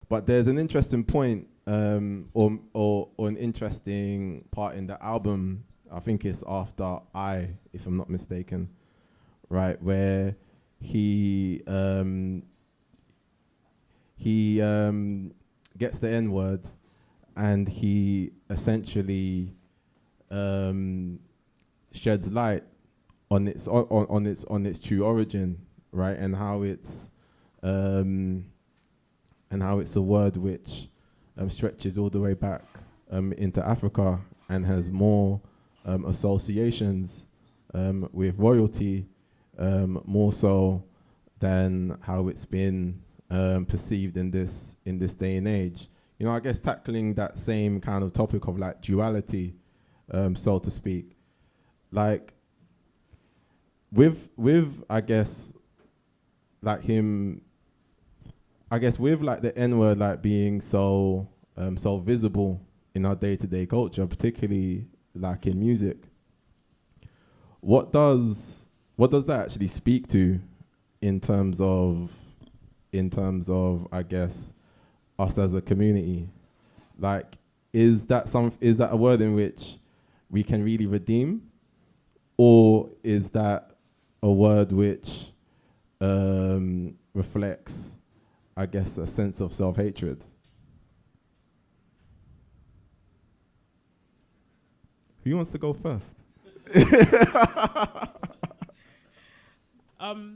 But there's an interesting point, or an interesting part in the album. I think it's after I, if I'm not mistaken, right, where he gets the N word, and he essentially sheds light on its true origin, right, and how it's a word which stretches all the way back into Africa and has more associations with royalty, more so than how it's been perceived in this day and age. You know, I guess tackling that same kind of topic of like duality, so to speak, like with I guess like him. I guess with like the N-word like being so visible in our day-to-day culture, particularly like in music, what does that actually speak to in terms of I guess us as a community? Like, is that a word in which we can really redeem, or is that a word which reflects, I guess, a sense of self-hatred? Who wants to go first?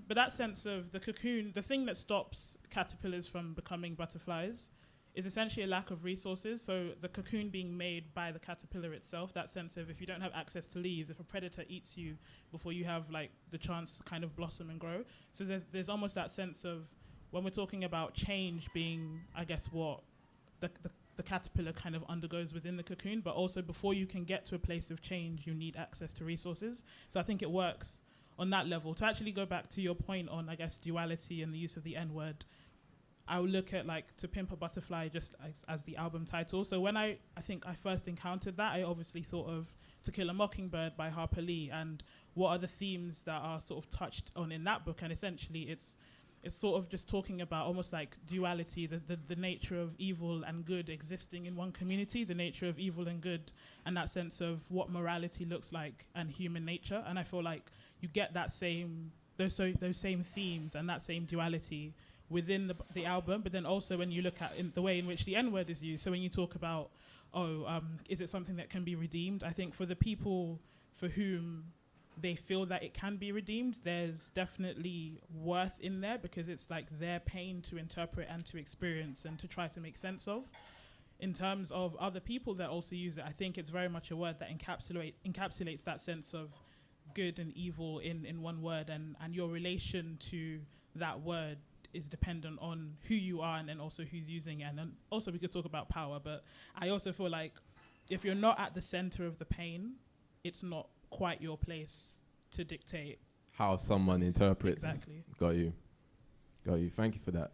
But that sense of the cocoon, the thing that stops caterpillars from becoming butterflies is essentially a lack of resources. So the cocoon being made by the caterpillar itself, that sense of if you don't have access to leaves, if a predator eats you before you have like the chance to kind of blossom and grow. So there's almost that sense of, when we're talking about change being, I guess, what the caterpillar kind of undergoes within the cocoon, but also before you can get to a place of change, you need access to resources. So I think it works on that level. To actually go back to your point on, I guess, duality and the use of the N-word, I would look at like To Pimp a Butterfly just as the album title. So when I think I first encountered that, I obviously thought of To Kill a Mockingbird by Harper Lee and what are the themes that are sort of touched on in that book. And essentially it's sort of just talking about almost like duality, the nature of evil and good existing in one community, the nature of evil and good, and that sense of what morality looks like and human nature. And I feel like you get that those same themes and that same duality within the album, but then also when you look at the way in which the N-word is used. So when you talk about, is it something that can be redeemed? I think for the people for whom they feel that it can be redeemed, there's definitely worth in there, because it's like their pain to interpret and to experience and to try to make sense of. In terms of other people that also use it, I think it's very much a word that encapsulates that sense of good and evil in one word, and your relation to that word is dependent on who you are and then also who's using it. And then also we could talk about power, but I also feel like if you're not at the center of the pain, it's not quite your place to dictate How someone interprets. Exactly. Got you. Thank you for that.